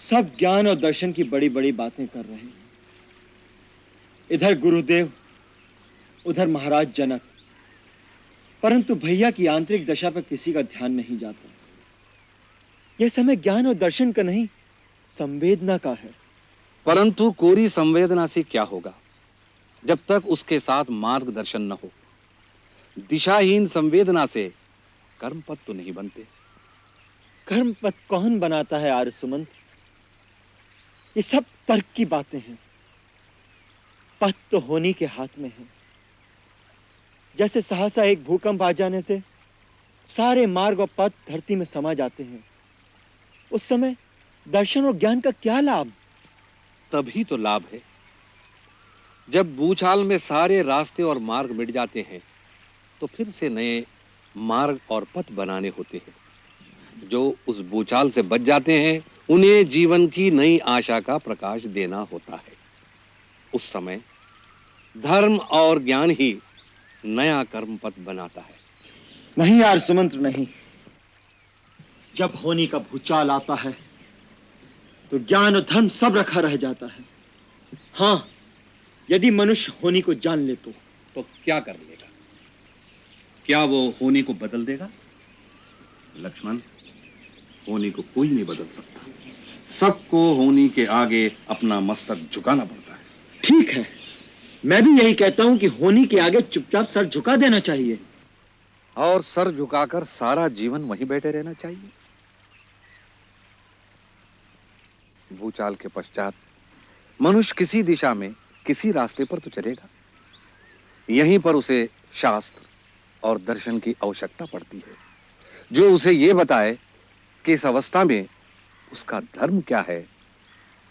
सब ज्ञान और दर्शन की बड़ी बड़ी बातें कर रहे हैं। इधर गुरुदेव, उधर महाराज जनक, परंतु भैया की आंतरिक दशा पर किसी का ध्यान नहीं जाता। यह समय ज्ञान और दर्शन का नहीं, संवेदना का है। परंतु कोरी संवेदना से क्या होगा जब तक उसके साथ मार्गदर्शन न हो। दिशाहीन संवेदना से कर्मपद तो नहीं बनते। कर्मपद कौन बनाता है आर्य सुमंत? ये सब तर्क की बातें हैं। पथ तो होनी के हाथ में है। जैसे सहसा एक भूकंप आ जाने से सारे मार्ग और पथ धरती में समा जाते हैं, उस समय दर्शन और ज्ञान का क्या लाभ? तभी तो लाभ है जब भूचाल में सारे रास्ते और मार्ग मिट जाते हैं तो फिर से नए मार्ग और पथ बनाने होते हैं। जो उस भूचाल से बच जाते हैं उन्हें जीवन की नई आशा का प्रकाश देना होता है। उस समय धर्म और ज्ञान ही नया कर्म पथ बनाता है। नहीं यार सुमंत्र, नहीं। जब होनी का भूचाल आता है तो ज्ञान और धर्म सब रखा रह जाता है। हां, यदि मनुष्य होनी को जान ले तो क्या कर लेगा? क्या वो होनी को बदल देगा? लक्ष्मण, होनी को कोई नहीं बदल सकता। सबको होनी के आगे अपना मस्तक झुकाना पड़ता है। ठीक है, मैं भी यही कहता हूं कि होनी के आगे चुपचाप सर झुका देना चाहिए। और सर झुकाकर सारा जीवन वहीं बैठे रहना चाहिए। भूचाल के पश्चात मनुष्य किसी दिशा में किसी रास्ते पर तो चलेगा। यहीं पर उसे शास्त्र और दर्शन की आवश्यकता पड़ती है, जो उसे यह बताए कि इस अवस्था में उसका धर्म क्या है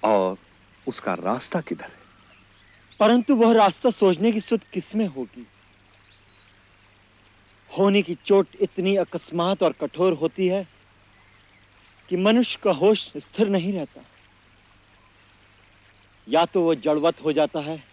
और उसका रास्ता किधर है। परंतु वह रास्ता सोचने की सुध किसमें होगी? होने की चोट इतनी अकस्मात और कठोर होती है कि मनुष्य का होश स्थिर नहीं रहता। या तो वह जड़वत हो जाता है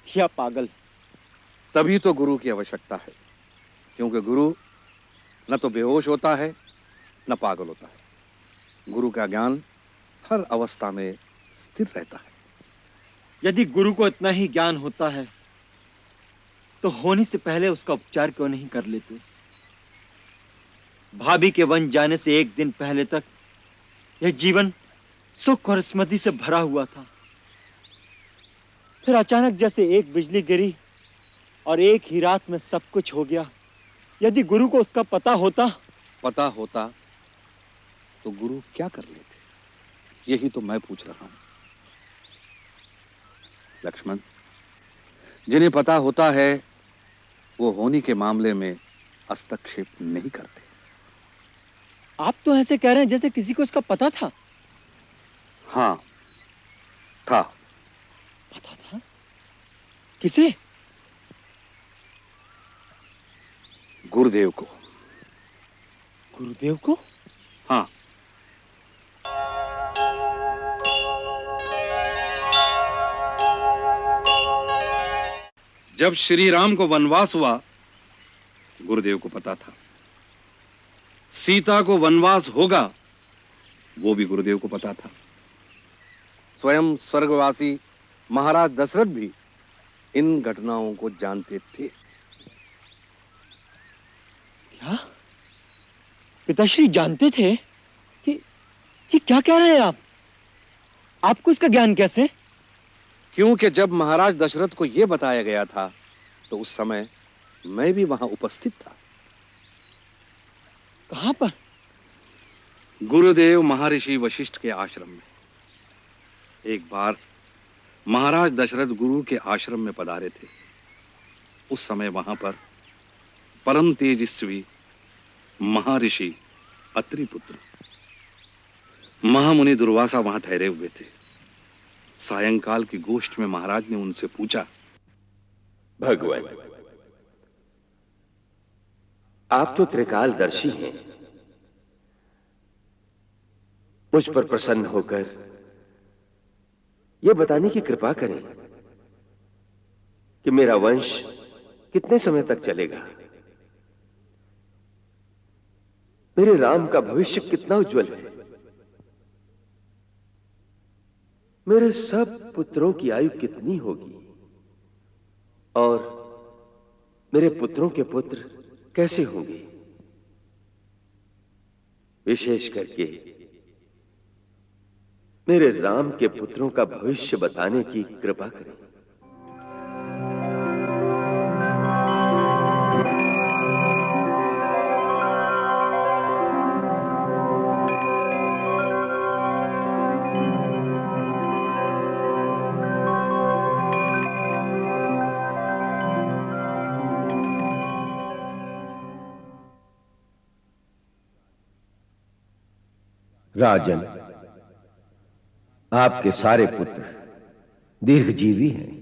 या पागल। तभी तो गुरु की आवश्यकता है, क्योंकि गुरु न तो बेहोश होता है न पागल होता है। गुरु का ज्ञान हर अवस्था में स्थिर रहता है। यदि गुरु को इतना ही ज्ञान होता है तो होने से पहले उसका उपचार क्यों नहीं कर लेते? भाभी के वन जाने से एक दिन पहले तक यह जीवन सुख और स्मृति से भरा हुआ था। फिर अचानक जैसे एक बिजली गिरी और एक ही रात में सब कुछ हो गया। यदि गुरु को उसका पता होता तो गुरु क्या कर लेते? यही तो मैं पूछ रहा हूं। लक्ष्मण, जिन्हें पता होता है वो होनी के मामले में हस्तक्षेप नहीं करते। आप तो ऐसे कह रहे हैं जैसे किसी को इसका पता था। हां, था। पता था? किसे? गुरुदेव को। गुरुदेव को? हाँ। जब श्री राम को वनवास हुआ, गुरुदेव को पता था। सीता को वनवास होगा, वो भी गुरुदेव को पता था। स्वयं स्वर्गवासी महाराज दशरथ भी इन घटनाओं को जानते थे। क्या पिताश्री जानते थे कि क्या कह रहे हैं आप? आपको इसका ज्ञान कैसे? क्योंकि जब महाराज दशरथ को यह बताया गया था तो उस समय मैं भी वहां उपस्थित था। कहां पर? गुरुदेव महर्षि वशिष्ठ के आश्रम में। एक बार महाराज दशरथ गुरु के आश्रम में पधारे थे। उस समय वहां पर परम तेजस्वी महर्षि अत्रि पुत्र महामुनि दुर्वासा वहां ठहरे हुए थे। सायंकाल की गोष्ठ में महाराज ने उनसे पूछा, भगवान, आप तो त्रिकालदर्शी हैं। मुझ पर प्रसन्न होकर यह बताने की कृपा करें कि मेरा वंश कितने समय तक चलेगा। मेरे राम का भविष्य कितना उज्जवल है। मेरे सब पुत्रों की आयु कितनी होगी और मेरे पुत्रों के पुत्र कैसे होंगे? विशेष करके मेरे राम के पुत्रों का भविष्य बताने की कृपा करें। राजन, आपके सारे पुत्र दीर्घजीवी हैं।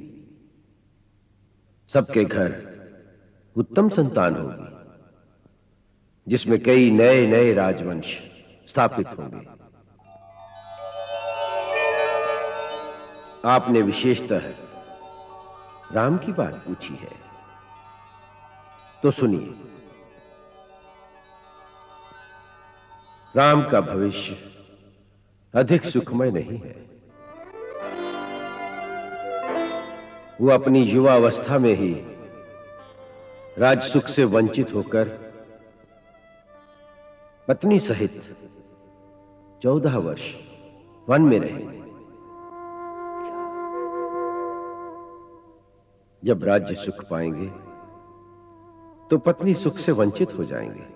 सबके घर उत्तम संतान होगी, जिसमें कई नए नए राजवंश स्थापित होंगे। आपने विशेषतः राम की बात पूछी है, तो सुनिए। राम का भविष्य अधिक सुखमय नहीं है। वो अपनी युवावस्था में ही राजसुख से वंचित होकर पत्नी सहित 14 वर्ष वन में रहेंगे। जब राज्य सुख पाएंगे तो पत्नी सुख से वंचित हो जाएंगे।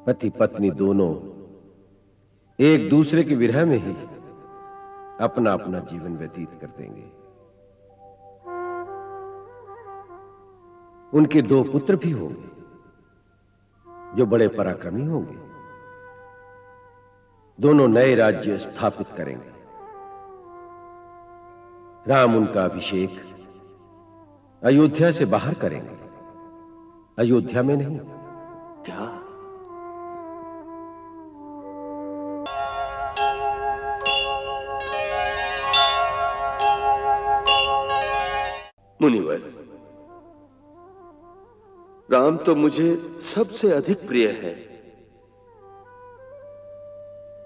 पति पत्नी दोनों एक दूसरे के विरह में ही अपना अपना जीवन व्यतीत कर देंगे। उनके 2 पुत्र भी होंगे जो बड़े पराक्रमी होंगे। दोनों नए राज्य स्थापित करेंगे। राम उनका अभिषेक अयोध्या से बाहर करेंगे, अयोध्या में नहीं। क्या? मुनिवर, राम तो मुझे सबसे अधिक प्रिय है।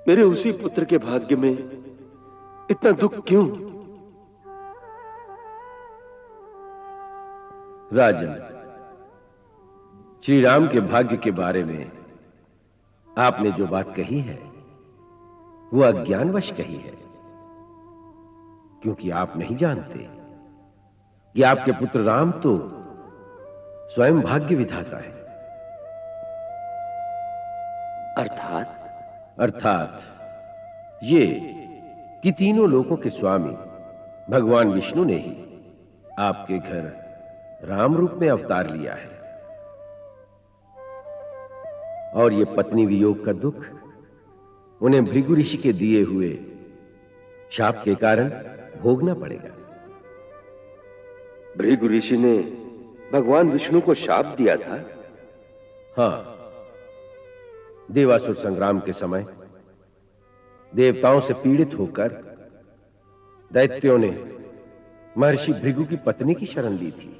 मेरे उसी पुत्र के भाग्य में इतना दुख क्यों? राजन, श्री राम के भाग्य के बारे में आपने जो बात कही है वो अज्ञानवश कही है, क्योंकि आप नहीं जानते कि आपके पुत्र राम तो स्वयं भाग्य विधाता है। अर्थात ये कि तीनों लोकों के स्वामी भगवान विष्णु ने ही आपके घर राम रूप में अवतार लिया है। और ये पत्नी वियोग का दुख उन्हें भृगु ऋषि के दिए हुए शाप के कारण भोगना पड़ेगा। भृगु ऋषि ने भगवान विष्णु को शाप दिया था? हां, देवासुर संग्राम के समय देवताओं से पीड़ित होकर दैत्यों ने महर्षि भृगु की पत्नी की शरण ली थी।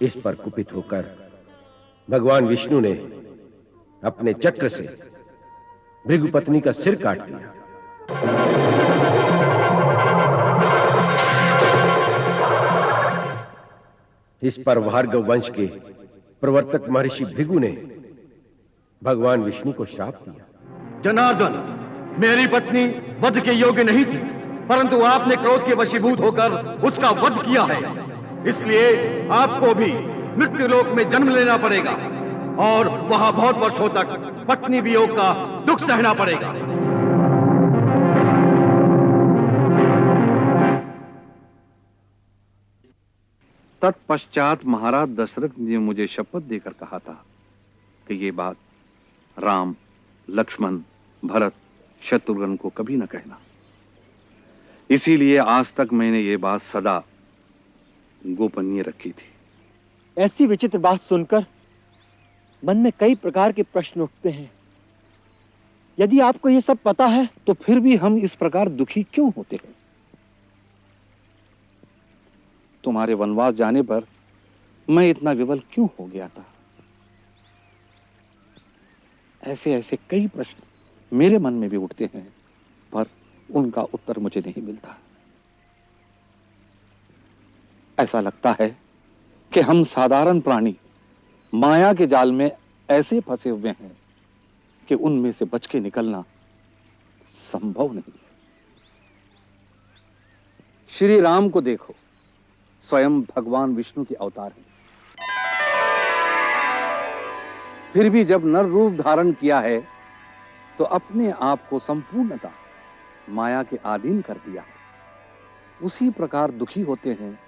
इस पर कुपित होकर भगवान विष्णु ने अपने चक्र से भृगु पत्नी का सिर काट दिया। इस पर भार्गव वंश के प्रवर्तक महर्षि भृगु ने भगवान विष्णु को श्राप दिया। जनार्दन, मेरी पत्नी वध के योग्य नहीं थी, परंतु आपने क्रोध के वशीभूत होकर उसका वध किया है। इसलिए आपको भी मृत्यु लोक में जन्म लेना पड़ेगा और वहां बहुत वर्षों तक पत्नी वियोग का दुख सहना पड़ेगा। तत्पश्चात महाराज दशरथ ने मुझे शपथ देकर कहा था कि ये बात राम, लक्ष्मण, भरत, शत्रुघ्न को कभी न कहना। इसीलिए आज तक मैंने ये बात सदा गोपनीय रखी थी। ऐसी विचित्र बात सुनकर मन में कई प्रकार के प्रश्न उठते हैं। यदि आपको ये सब पता है तो फिर भी हम इस प्रकार दुखी क्यों होते हैं? तुम्हारे वनवास जाने पर मैं इतना विवल क्यों हो गया था? ऐसे ऐसे कई प्रश्न मेरे मन में भी उठते हैं, पर उनका उत्तर मुझे नहीं मिलता। ऐसा लगता है कि हम साधारण प्राणी माया के जाल में ऐसे फंसे हुए हैं कि उनमें से बच के निकलना संभव नहीं है। श्री राम को देखो, स्वयं भगवान विष्णु के अवतार हैं। फिर भी जब नर रूप धारण किया है तो अपने आप को संपूर्णता माया के अधीन कर दिया है। उसी प्रकार दुखी होते हैं,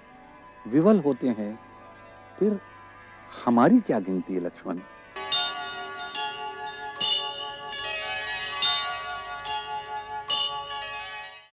विवल होते हैं, फिर हमारी क्या गिनती है लक्ष्मण?